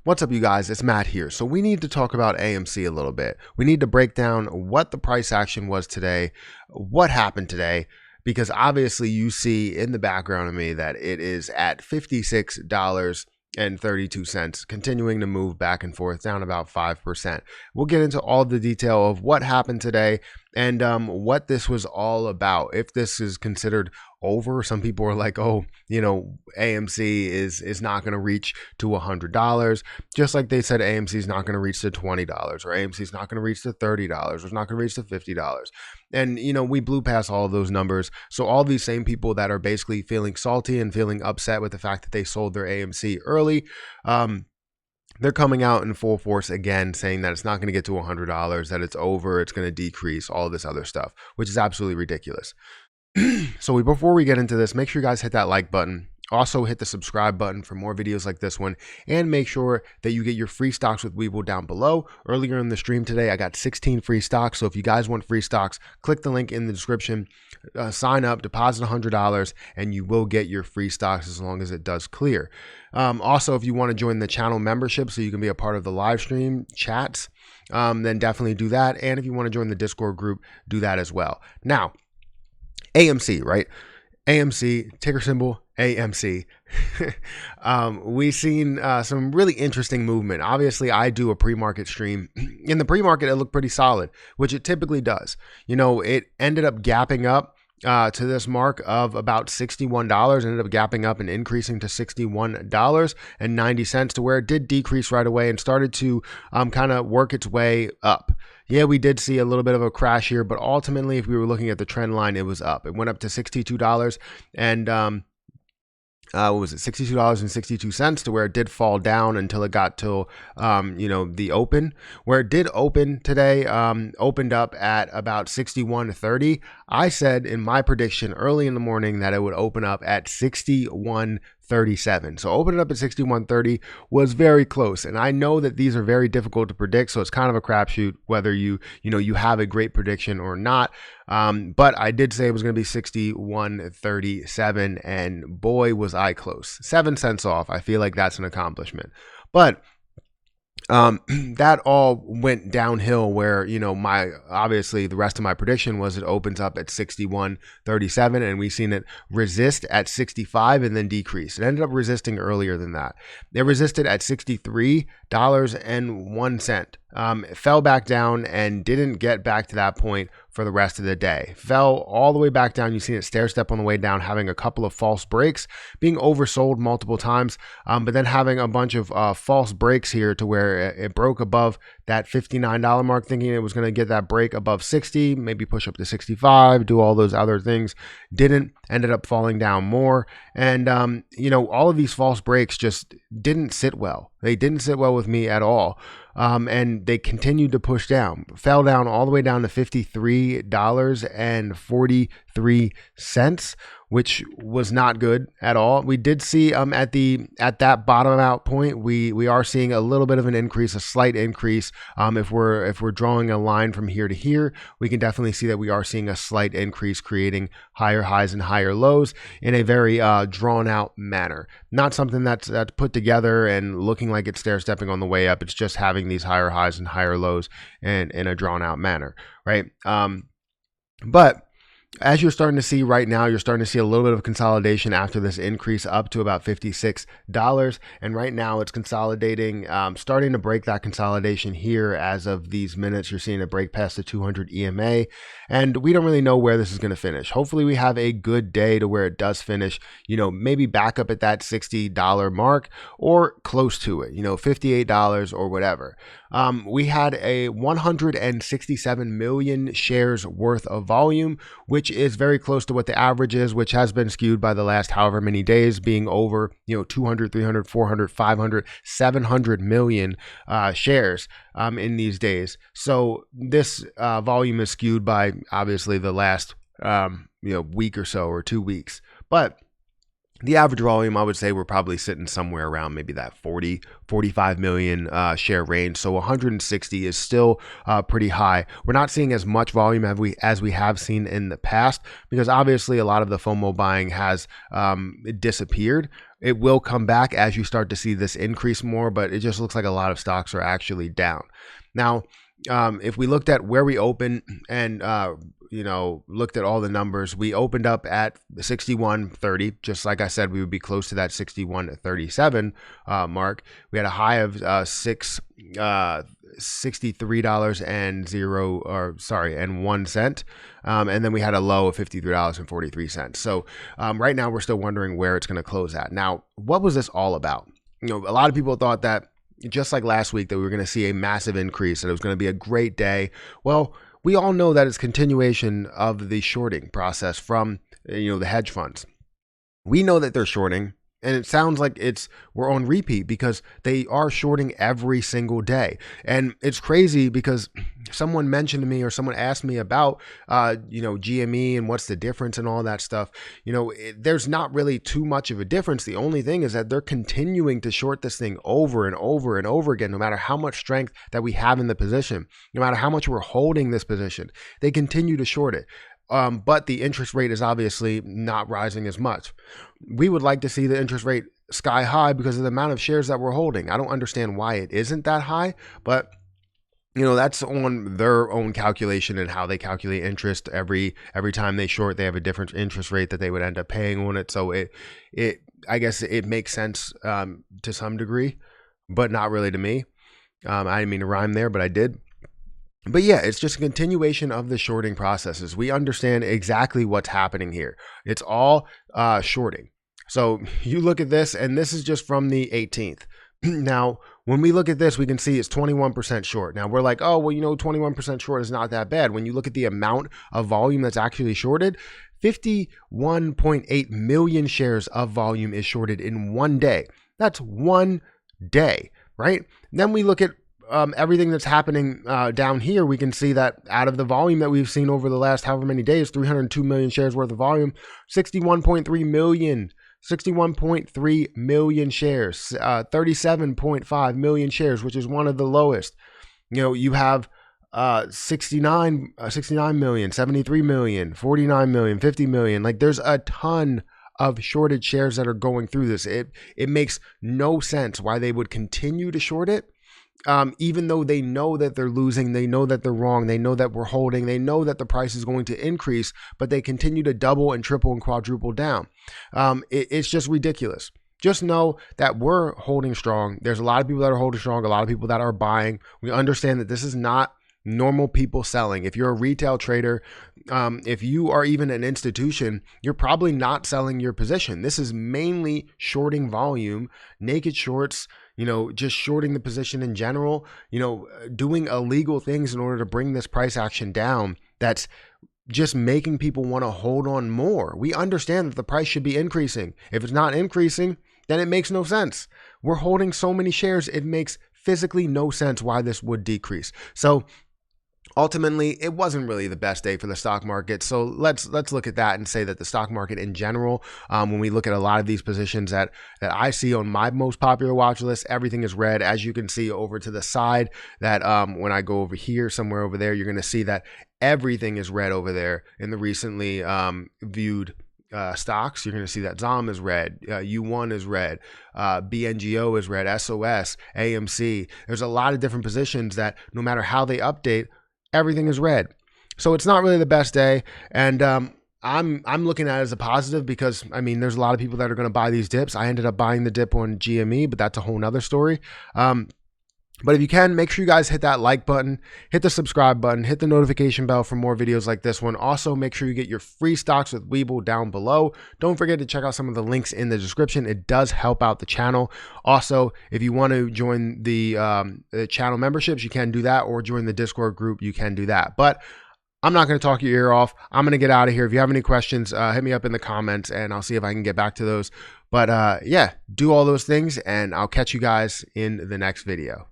What's up, you guys? It's Matt here. So we need to talk about AMC a little bit. We need to break down what the price action was today, what happened today, because obviously you see in the background of me that it is at $56.32, continuing to move back and forth down about 5%. We'll get into all the detail of what happened today and what this was all about. If this is considered over, some people are like, oh, AMC is not going to reach to $100, just like they said AMC is not going to reach to $20, or AMC is not going to reach to $30, or it's not going to reach to $50. And we blew past all of those numbers. So all these same people that are basically feeling salty and feeling upset with the fact that they sold their AMC early, they're coming out in full force again, saying that it's not going to get to $100, that it's over, it's going to decrease, all this other stuff, which is absolutely ridiculous. So before we get into this, make sure you guys hit that like button. Also hit the subscribe button for more videos like this one, and make sure that you get your free stocks with Webull down below. Earlier in the stream today, I got 16 free stocks. So if you guys want free stocks, click the link in the description, sign up, deposit $100, and you will get your free stocks as long as it does clear. Also, if you want to join the channel membership so you can be a part of the live stream chats, then definitely do that. And if you want to join the Discord group, do that as well. Now, AMC, right? AMC, ticker symbol AMC. We've seen some really interesting movement. Obviously, I do a pre-market stream. In the pre-market, it looked pretty solid, which it typically does. It ended up gapping up to this mark of about $61, ended up gapping up and increasing to $61.90, to where it did decrease right away and started to kind of work its way up. Yeah, we did see a little bit of a crash here, but ultimately, if we were looking at the trend line, it was up. It went up to $62 and what was it, $62.62, to where it did fall down until it got till the open, where it did open today, opened up at about 61.30. I said in my prediction early in the morning that it would open up at 61.37. So opening up at 61.30 was very close. And I know that these are very difficult to predict, so it's kind of a crapshoot whether you have a great prediction or not. But I did say it was going to be 61.37, and boy, was I close. 7 cents off. I feel like that's an accomplishment. But that all went downhill, where obviously the rest of my prediction was it opens up at 61.37, and we've seen it resist at 65 and then decrease. It ended up resisting earlier than that. It resisted at $63.01. It fell back down and didn't get back to that point for the rest of the day. Fell all the way back down. You've seen it stair step on the way down, having a couple of false breaks, being oversold multiple times, but then having a bunch of false breaks here, to where it broke above that $59 mark, thinking it was going to get that break above 60, maybe push up to 65, do all those other things. Didn't. Ended up falling down more. And, all of these false breaks just didn't sit well. They didn't sit well with me at all. And they continued to push down, fell down all the way down to $53.43, which was not good at all. We did see at that bottom out point, we are seeing a little bit of an increase, a slight increase. If we're drawing a line from here to here, we can definitely see that we are seeing a slight increase, creating higher highs and higher lows in a very drawn out manner. Not something that's put together and looking like it's stair stepping on the way up. It's just having these higher highs and higher lows in a drawn out manner, right? But as you're starting to see right now, you're starting to see a little bit of consolidation after this increase up to about $56. And right now it's consolidating, starting to break that consolidation here. As of these minutes, you're seeing it break past the 200 EMA. And we don't really know where this is going to finish. Hopefully we have a good day to where it does finish, maybe back up at that $60 mark or close to it, $58 or whatever. We had a 167 million shares worth of volume, which is very close to what the average is, which has been skewed by the last however many days being over, 200, 300, 400, 500, 700 million shares in these days. So this volume is skewed by obviously the last week or so, or 2 weeks. But The average volume, I would say we're probably sitting somewhere around maybe that 45 million share range. So 160 is still pretty high. We're not seeing as much volume as we have seen in the past, because obviously a lot of the FOMO buying has disappeared. It will come back as you start to see this increase more, but it just looks like a lot of stocks are actually down. Now, if we looked at where we open and looked at all the numbers, we opened up at 61.30. Just like I said, we would be close to that 61.37 mark. We had a high of $63.01, and then we had a low of $53.43. So right now we're still wondering where it's going to close at. Now, what was this all about? A lot of people thought that, just like last week, that we were going to see a massive increase, that it was going to be a great day. Well, we all know that it's continuation of the shorting process from the hedge funds. We know that they're shorting, and it sounds like we're on repeat, because they are shorting every single day. And it's crazy because someone mentioned to me, or someone asked me about GME and what's the difference and all that stuff. There's not really too much of a difference. The only thing is that they're continuing to short this thing over and over and over again, no matter how much strength that we have in the position, no matter how much we're holding this position, they continue to short it. But the interest rate is obviously not rising as much. We would like to see the interest rate sky high because of the amount of shares that we're holding. I don't understand why it isn't that high, but that's on their own calculation and how they calculate interest. Every time they short, they have a different interest rate that they would end up paying on it. So I guess it makes sense to some degree, but not really to me. I didn't mean to rhyme there, but I did. But yeah, it's just a continuation of the shorting processes. We understand exactly what's happening here. It's all shorting. So you look at this, and this is just from the 18th. Now, when we look at this, we can see it's 21% short. Now, we're like, oh, well, 21% short is not that bad. When you look at the amount of volume that's actually shorted, 51.8 million shares of volume is shorted in one day. That's one day, right? Then we look at everything that's happening down here. We can see that out of the volume that we've seen over the last however many days, 302 million shares worth of volume, 61.3 million shares, 37.5 million shares, which is one of the lowest. You have 69 million, 73 million, 49 million, 50 million. Like, there's a ton of shorted shares that are going through this. It makes no sense why they would continue to short it. Even though they know that they're losing, they know that they're wrong, they know that we're holding, they know that the price is going to increase, but they continue to double and triple and quadruple down. It's just ridiculous. Just know that we're holding strong. There's a lot of people that are holding strong, a lot of people that are buying. We understand that this is not normal people selling. If you're a retail trader, if you are even an institution, you're probably not selling your position. This is mainly shorting volume, naked shorts, just shorting the position in general, doing illegal things in order to bring this price action down. That's just making people want to hold on more. We understand that the price should be increasing. If it's not increasing, then it makes no sense. We're holding so many shares, it makes physically no sense why this would decrease. So ultimately, it wasn't really the best day for the stock market. So let's look at that and say that the stock market in general, when we look at a lot of these positions that I see on my most popular watch list, everything is red. As you can see over to the side, that when I go over here, somewhere over there, you're going to see that everything is red over there in the recently viewed stocks. You're going to see that ZOM is red, U1 is red, BNGO is red, SOS, AMC. There's a lot of different positions that no matter how they update, everything is red. So it's not really the best day. And I'm looking at it as a positive because, there's a lot of people that are going to buy these dips. I ended up buying the dip on GME, but that's a whole nother story. But if you can, make sure you guys hit that like button, hit the subscribe button, hit the notification bell for more videos like this one. Also, make sure you get your free stocks with Webull down below. Don't forget to check out some of the links in the description. It does help out the channel. Also, if you want to join the channel memberships, you can do that, or join the Discord group, you can do that. But I'm not going to talk your ear off. I'm going to get out of here. If you have any questions, hit me up in the comments, and I'll see if I can get back to those. But yeah, do all those things, and I'll catch you guys in the next video.